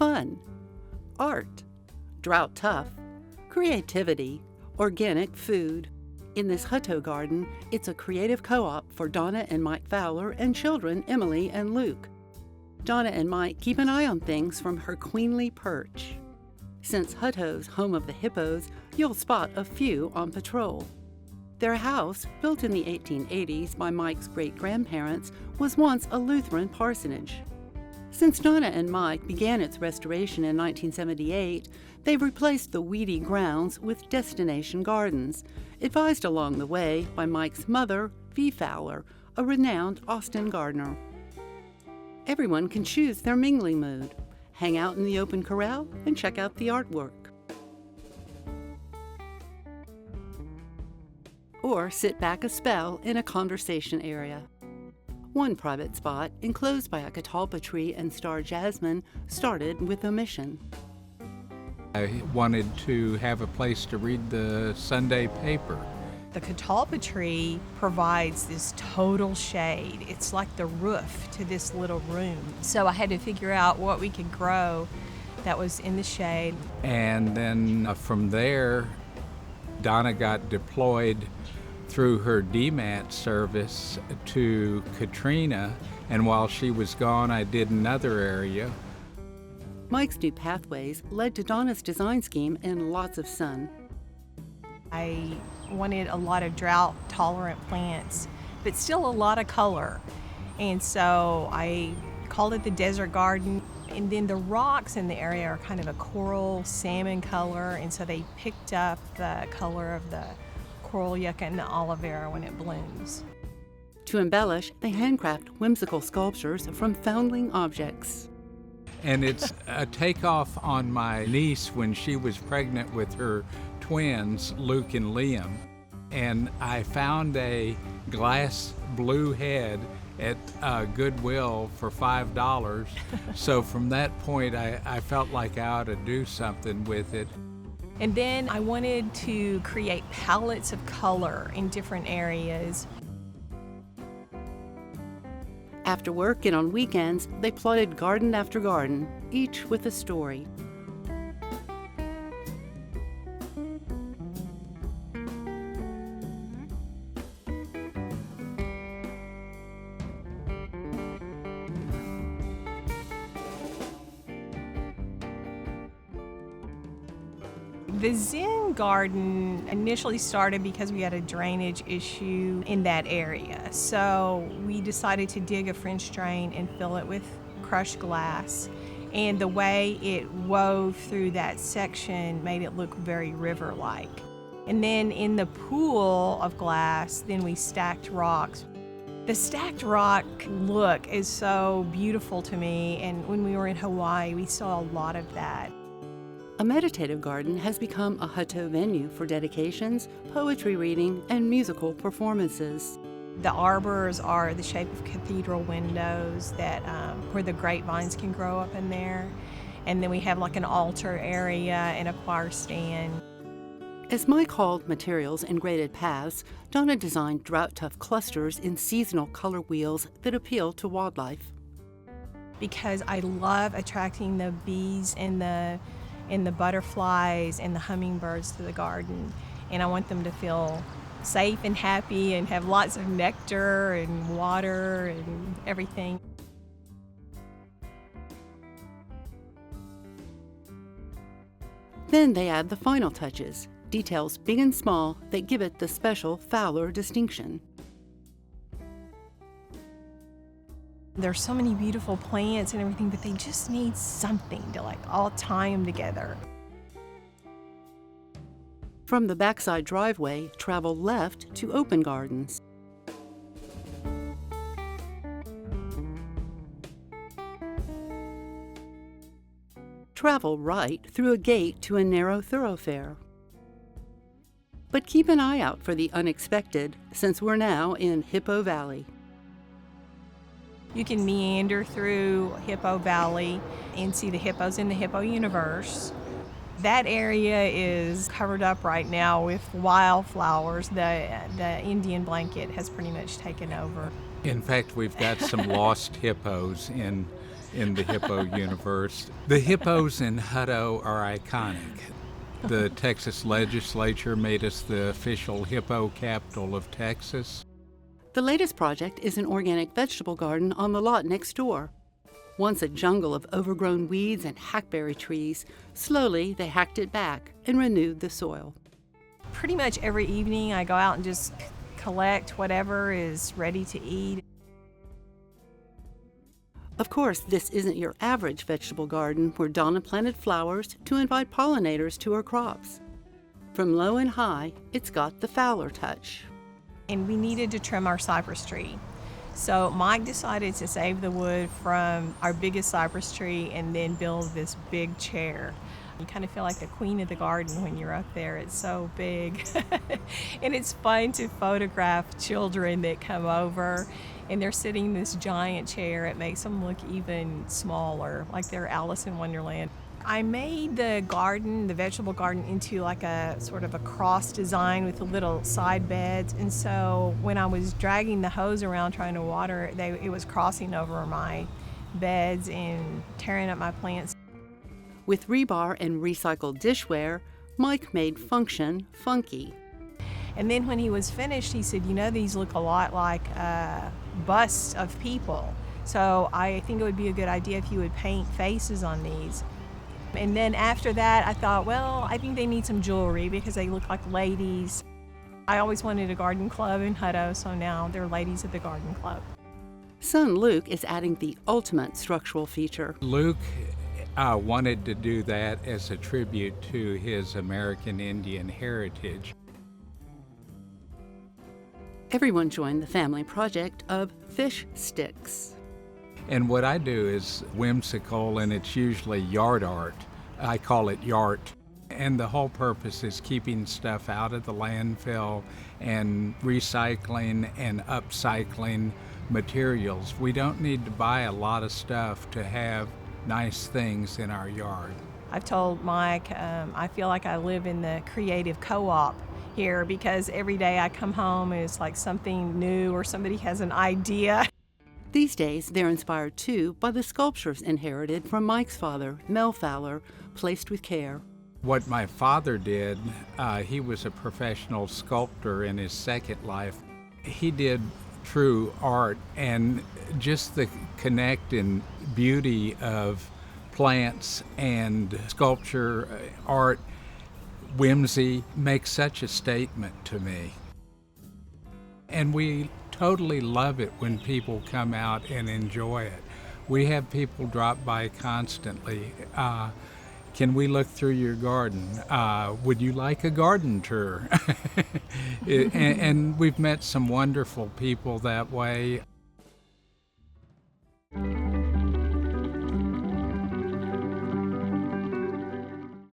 fun, art, drought-tough, creativity, organic food. In this Hutto garden, it's a creative co-op for Donna and Mike Fowler and children Emily and Luke. Donna and Mike keep an eye on things from her queenly perch. Since Hutto's home of the hippos, you'll spot a few on patrol. Their house, built in the 1880s by Mike's great-grandparents, was once a Lutheran parsonage. Since Donna and Mike began its restoration in 1978, they've replaced the weedy grounds with destination gardens, advised along the way by Mike's mother, V. Fowler, a renowned Austin gardener. Everyone can choose their mingling mood, hang out in the open corral, and check out the artwork. Or sit back a spell in a conversation area. One private spot, enclosed by a catalpa tree and star jasmine, started with a mission. I wanted to have a place to read the Sunday paper. The catalpa tree provides this total shade. It's like the roof to this little room. So I had to figure out what we could grow that was in the shade. And then from there, Donna got deployed through her DMAT service to Katrina, and while she was gone, I did another area. Mike's new pathways led to Donna's design scheme in lots of sun. I wanted a lot of drought-tolerant plants, but still a lot of color. And so I called it the desert garden. And then the rocks in the area are kind of a coral salmon color, and so they picked up the color of the coral yucca and the aloe vera when it blooms. To embellish, they handcraft whimsical sculptures from foundling objects. And it's a takeoff on my niece when she was pregnant with her twins, Luke and Liam. And I found a glass blue head at Goodwill for $5. So from that point, I felt like I ought to do something with it. And then I wanted to create palettes of color in different areas. After work and on weekends, they plotted garden after garden, each with a story. The Zen garden initially started because we had a drainage issue in that area. So we decided to dig a French drain and fill it with crushed glass. And the way it wove through that section made it look very river-like. And then in the pool of glass, then we stacked rocks. The stacked rock look is so beautiful to me, and when we were in Hawaii, we saw a lot of that. A meditative garden has become a Hutto venue for dedications, poetry reading, and musical performances. The arbors are the shape of cathedral windows that where the grapevines can grow up in there. And then we have like an altar area and a choir stand. As Mike hauled materials and graded paths, Donna designed drought-tough clusters in seasonal color wheels that appeal to wildlife. Because I love attracting the bees and the butterflies and the hummingbirds to the garden. And I want them to feel safe and happy and have lots of nectar and water and everything. Then they add the final touches, details big and small that give it the special Fowler distinction. There's so many beautiful plants and everything, but they just need something to like all tie them together. From the backside driveway, travel left to open gardens. Travel right through a gate to a narrow thoroughfare. But keep an eye out for the unexpected, since we're now in Hippo Valley. You can meander through Hippo Valley and see the hippos in the hippo universe. That area is covered up right now with wildflowers. The Indian blanket has pretty much taken over. In fact, we've got some lost hippos in in the hippo universe. The hippos in Hutto are iconic. The Texas legislature made us the official hippo capital of Texas. The latest project is an organic vegetable garden on the lot next door. Once a jungle of overgrown weeds and hackberry trees, slowly they hacked it back and renewed the soil. Pretty much every evening I go out and just collect whatever is ready to eat. Of course, this isn't your average vegetable garden where Donna planted flowers to invite pollinators to her crops. From low and high, it's got the Fowler touch. And we needed to trim our cypress tree. So Mike decided to save the wood from our biggest cypress tree and then build this big chair. You kind of feel like the queen of the garden when you're up there. It's so big. And it's fun to photograph children that come over and they're sitting in this giant chair. It makes them look even smaller, like they're Alice in Wonderland. I made the garden, the vegetable garden, into like a sort of a cross design with the little side beds. And so when I was dragging the hose around trying to water it, it was crossing over my beds and tearing up my plants. With rebar and recycled dishware, Mike made function funky. And then when he was finished, he said, these look a lot like busts of people. So I think it would be a good idea if you would paint faces on these. And then after that, I thought, well, I think they need some jewelry because they look like ladies. I always wanted a garden club in Hutto, so now they're ladies at the garden club. Son Luke is adding the ultimate structural feature. Luke wanted to do that as a tribute to his American Indian heritage. Everyone joined the family project of fish sticks. And what I do is whimsical, and it's usually yard art. I call it yart. And the whole purpose is keeping stuff out of the landfill and recycling and upcycling materials. We don't need to buy a lot of stuff to have nice things in our yard. I've told Mike I feel like I live in the creative co-op here because every day I come home and it's like something new or somebody has an idea. These days, they're inspired too by the sculptures inherited from Mike's father, Mel Fowler, placed with care. What my father did, he was a professional sculptor in his second life. He did true art, and just the connecting beauty of plants and sculpture, art, whimsy makes such a statement to me. And we totally love it when people come out and enjoy it. We have people drop by constantly. Can we look through your garden? Would you like a garden tour? And we've met some wonderful people that way.